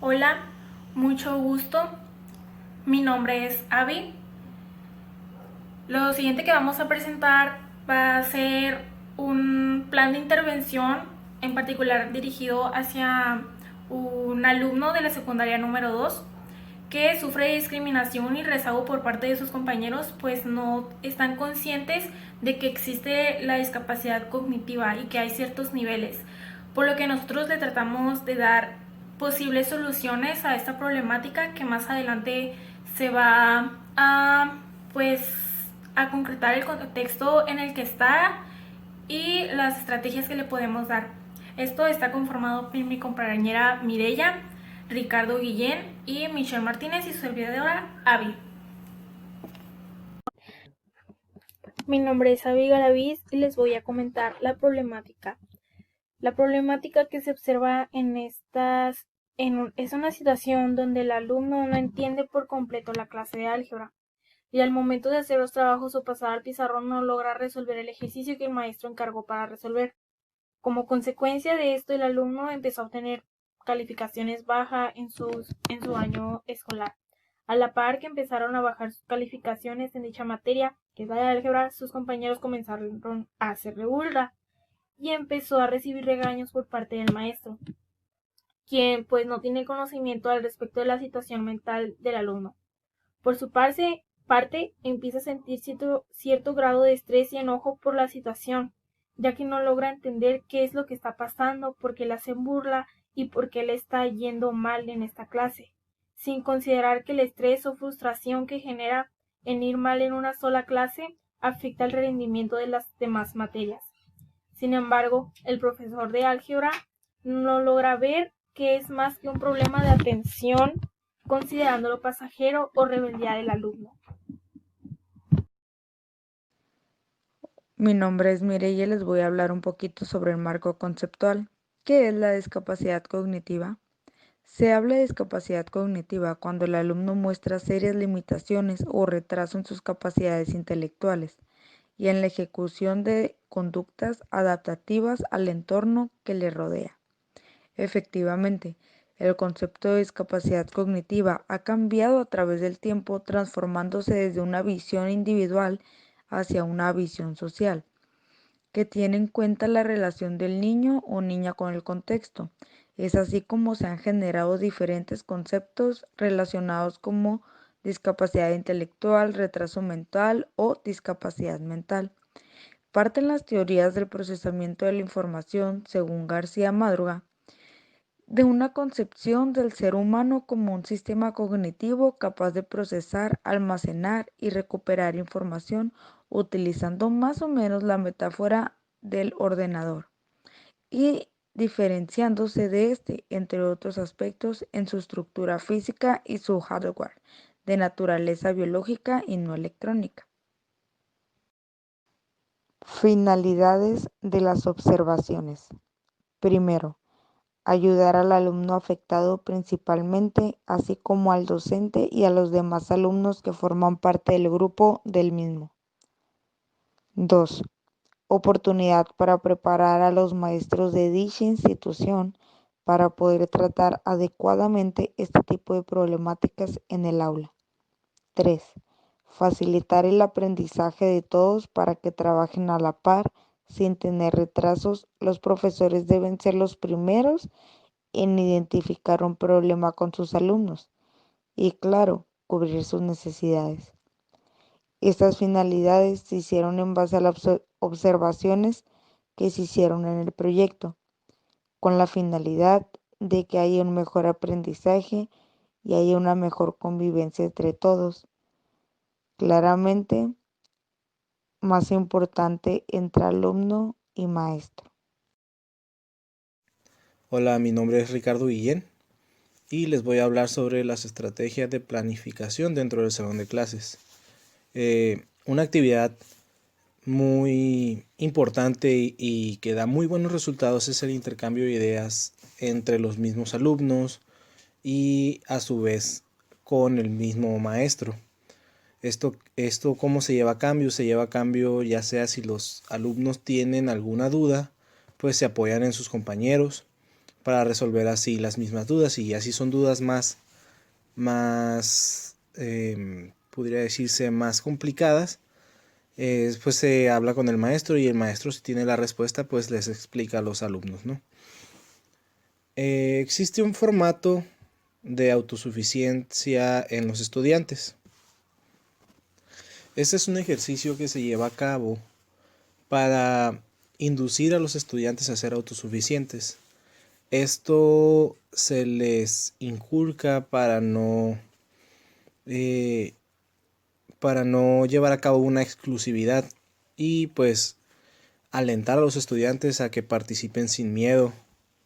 Hola, mucho gusto. Mi nombre es Abby. Lo siguiente que vamos a presentar va a ser un plan de intervención, en particular dirigido hacia un alumno de la secundaria número 2 que sufre discriminación y rezago por parte de sus compañeros, pues no están conscientes de que existe la discapacidad cognitiva y que hay ciertos niveles, por lo que nosotros le tratamos de dar posibles soluciones a esta problemática que más adelante se va a pues a concretar el contexto en el que está y las estrategias que le podemos dar. Esto está conformado por mi compañera Mireya, Ricardo Guillén y Michelle Martínez y su servidora Avi. Mi nombre es Avi Garaviz y les voy a comentar la problemática. La problemática que se observa es una situación donde el alumno no entiende por completo la clase de álgebra y al momento de hacer los trabajos o pasar al pizarrón no logra resolver el ejercicio que el maestro encargó para resolver. Como consecuencia de esto, el alumno empezó a obtener calificaciones bajas en su año escolar. A la par que empezaron a bajar sus calificaciones en dicha materia, que es la de álgebra, sus compañeros comenzaron a hacerle burla y empezó a recibir regaños por parte del maestro, quien pues no tiene conocimiento al respecto de la situación mental del alumno. Por su parte empieza a sentir cierto grado de estrés y enojo por la situación, ya que no logra entender qué es lo que está pasando, por qué le hacen burla y por qué le está yendo mal en esta clase, sin considerar que el estrés o frustración que genera en ir mal en una sola clase afecta el rendimiento de las demás materias. Sin embargo, el profesor de álgebra no logra ver que es más que un problema de atención, considerándolo pasajero o rebeldía del alumno. Mi nombre es Mireya y les voy a hablar un poquito sobre el marco conceptual. ¿Qué es la discapacidad cognitiva? Se habla de discapacidad cognitiva cuando el alumno muestra serias limitaciones o retraso en sus capacidades intelectuales y en la ejecución de conductas adaptativas al entorno que le rodea. Efectivamente, el concepto de discapacidad cognitiva ha cambiado a través del tiempo, transformándose desde una visión individual hacia una visión social, que tiene en cuenta la relación del niño o niña con el contexto. Es así como se han generado diferentes conceptos relacionados como discapacidad intelectual, retraso mental o discapacidad mental. Parten las teorías del procesamiento de la información, según García Madruga, de una concepción del ser humano como un sistema cognitivo capaz de procesar, almacenar y recuperar información utilizando más o menos la metáfora del ordenador y diferenciándose de este, entre otros aspectos, en su estructura física y su hardware, de naturaleza biológica y no electrónica. Finalidades de las observaciones. Primero, ayudar al alumno afectado principalmente, así como al docente y a los demás alumnos que forman parte del grupo del mismo. 2. Oportunidad para preparar a los maestros de dicha institución para poder tratar adecuadamente este tipo de problemáticas en el aula. 3. Facilitar el aprendizaje de todos para que trabajen a la par sin tener retrasos. Los profesores deben ser los primeros en identificar un problema con sus alumnos y, claro, cubrir sus necesidades. Estas finalidades se hicieron en base a las observaciones que se hicieron en el proyecto, con la finalidad de que haya un mejor aprendizaje y haya una mejor convivencia entre todos. Claramente, más importante entre alumno y maestro. Hola, mi nombre es Ricardo Guillén y les voy a hablar sobre las estrategias de planificación dentro del salón de clases. Una actividad muy importante y que da muy buenos resultados es el intercambio de ideas entre los mismos alumnos y a su vez con el mismo maestro. Esto ¿cómo se lleva a cambio? Se lleva a cambio ya sea si los alumnos tienen alguna duda, pues se apoyan en sus compañeros, para resolver así las mismas dudas, y así son dudas podría decirse, más complicadas. Pues se habla con el maestro, y el maestro, si tiene la respuesta, pues les explica a los alumnos, ¿no? Existe un formato de autosuficiencia en los estudiantes. Este es un ejercicio que se lleva a cabo para inducir a los estudiantes a ser autosuficientes. Esto se les inculca para no llevar a cabo una exclusividad, y pues alentar a los estudiantes a que participen sin miedo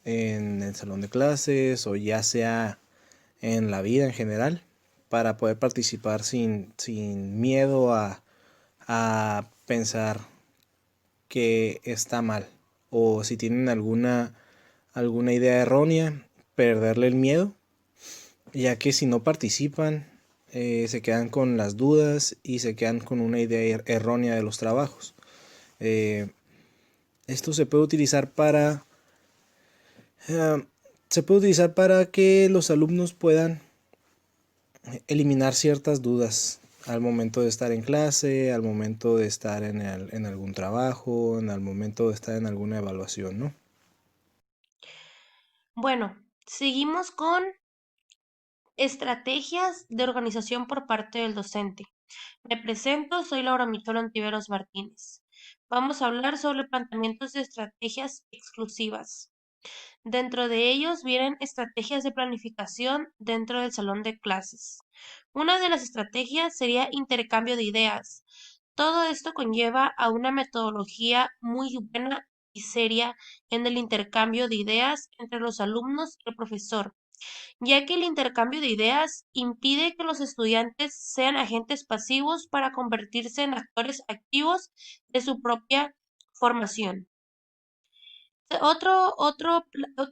en el salón de clases, o ya sea en la vida en general, para poder participar sin miedo a pensar que está mal, o si tienen alguna idea errónea, perderle el miedo, ya que si no participan, se quedan con las dudas y se quedan con una idea errónea de los trabajos. Esto se puede utilizar para que los alumnos puedan eliminar ciertas dudas al momento de estar en clase, al momento de estar en algún trabajo, al momento de estar en alguna evaluación, ¿no? Bueno, seguimos con estrategias de organización por parte del docente. Me presento, soy Laura Michel Ontiveros Martínez. Vamos a hablar sobre planteamientos de estrategias exclusivas. Dentro de ellos vienen estrategias de planificación dentro del salón de clases. Una de las estrategias sería intercambio de ideas. Todo esto conlleva a una metodología muy buena y seria en el intercambio de ideas entre los alumnos y el profesor, ya que el intercambio de ideas impide que los estudiantes sean agentes pasivos para convertirse en actores activos de su propia formación. Otra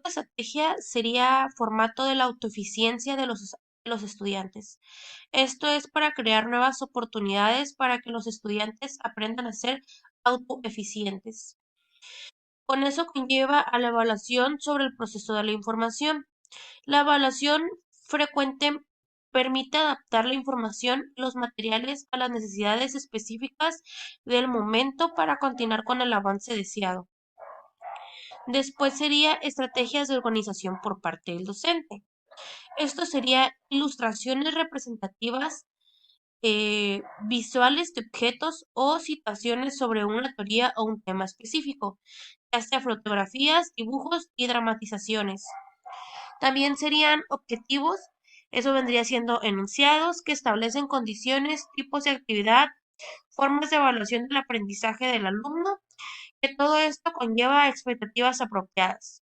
estrategia sería formato de la autoeficiencia de los estudiantes. Esto es para crear nuevas oportunidades para que los estudiantes aprendan a ser autoeficientes. Con eso conlleva a la evaluación sobre el proceso de la información. La evaluación frecuente permite adaptar la información y los materiales a las necesidades específicas del momento para continuar con el avance deseado. Después sería estrategias de organización por parte del docente. Esto sería ilustraciones representativas visuales de objetos o situaciones sobre una teoría o un tema específico, ya sea fotografías, dibujos y dramatizaciones. También serían objetivos, eso vendría siendo enunciados que establecen condiciones, tipos de actividad, formas de evaluación del aprendizaje del alumno, que todo esto conlleva expectativas apropiadas.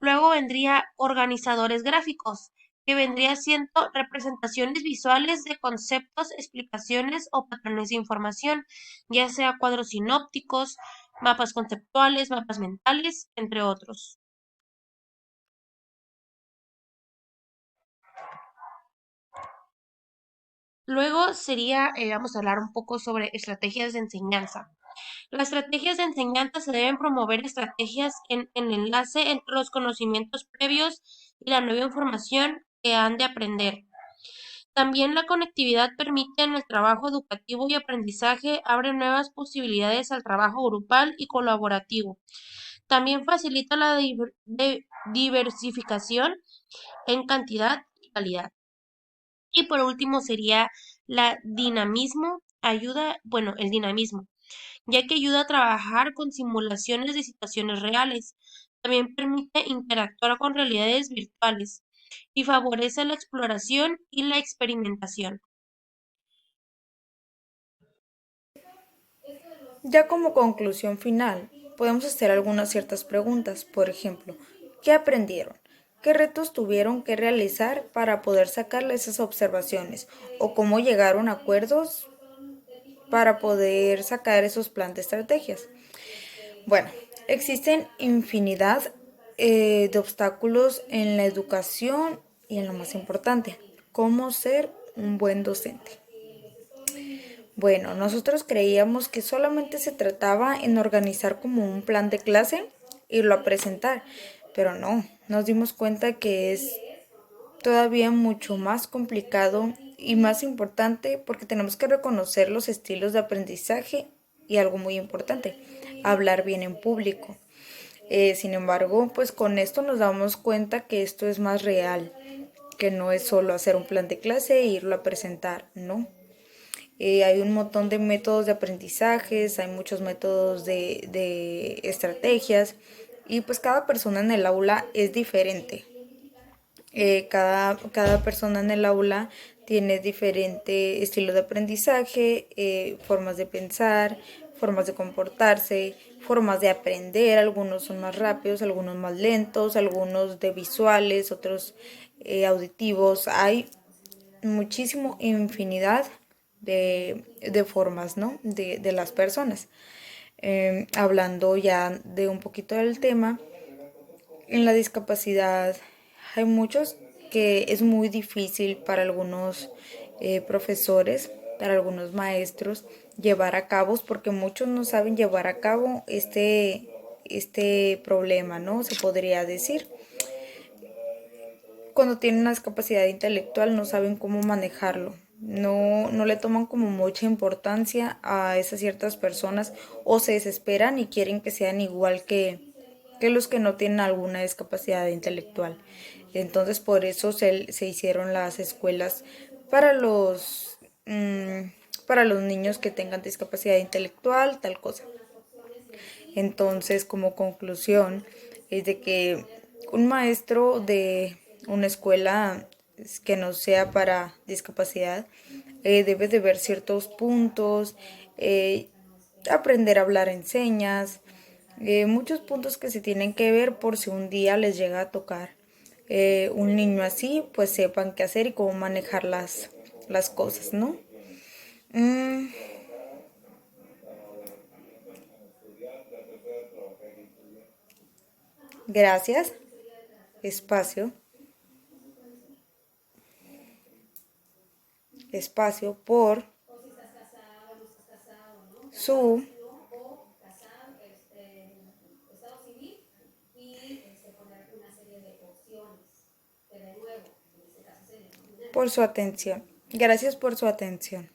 Luego vendría organizadores gráficos, que vendría siendo representaciones visuales de conceptos, explicaciones o patrones de información, ya sea cuadros sinópticos, mapas conceptuales, mapas mentales, entre otros. Luego sería, vamos a hablar un poco sobre estrategias de enseñanza. Las estrategias de enseñanza se deben promover estrategias en enlace entre los conocimientos previos y la nueva información que han de aprender. También la conectividad permite en el trabajo educativo y aprendizaje abre nuevas posibilidades al trabajo grupal y colaborativo. También facilita la diversificación en cantidad y calidad. Y por último sería el dinamismo, ya que ayuda a trabajar con simulaciones de situaciones reales. También permite interactuar con realidades virtuales y favorece la exploración y la experimentación. Ya como conclusión final, podemos hacer algunas ciertas preguntas. Por ejemplo, ¿qué aprendieron? ¿Qué retos tuvieron que realizar para poder sacarle esas observaciones? ¿O cómo llegaron a acuerdos para poder sacar esos planes de estrategias? Bueno, existen infinidad de obstáculos en la educación y en lo más importante, cómo ser un buen docente. Bueno, nosotros creíamos que solamente se trataba en organizar como un plan de clase, irlo a presentar, Pero no, nos dimos cuenta que es todavía mucho más complicado y más importante porque tenemos que reconocer los estilos de aprendizaje y algo muy importante, hablar bien en público. Sin embargo, pues con esto nos damos cuenta que esto es más real, que no es solo hacer un plan de clase e irlo a presentar, no. Hay un montón de métodos de aprendizajes, hay muchos métodos de estrategias y pues cada persona en el aula es diferente. Cada persona en el aula tiene diferente estilo de aprendizaje, formas de pensar, formas de comportarse, formas de aprender. Algunos son más rápidos, algunos más lentos, algunos de visuales, otros auditivos. Hay muchísimo infinidad de formas, ¿no? De las personas. Hablando ya de un poquito del tema, en la discapacidad hay muchos que es muy difícil para algunos profesores, para algunos maestros, llevar a cabo, porque muchos no saben llevar a cabo este problema, ¿no? Se podría decir. Cuando tienen una discapacidad intelectual no saben cómo manejarlo. No le toman como mucha importancia a esas ciertas personas o se desesperan y quieren que sean igual que los que no tienen alguna discapacidad intelectual. Entonces por eso se hicieron las escuelas para para los niños que tengan discapacidad intelectual, tal cosa. Entonces, como conclusión, es de que un maestro de una escuela que no sea para discapacidad debe de ver ciertos puntos, eh, aprender a hablar en señas, muchos puntos que se tienen que ver por si un día les llega a tocar un niño así, pues sepan qué hacer y cómo manejar las cosas, ¿no? Mm, gracias. Espacio. Espacio por su por su atención. Gracias por su atención.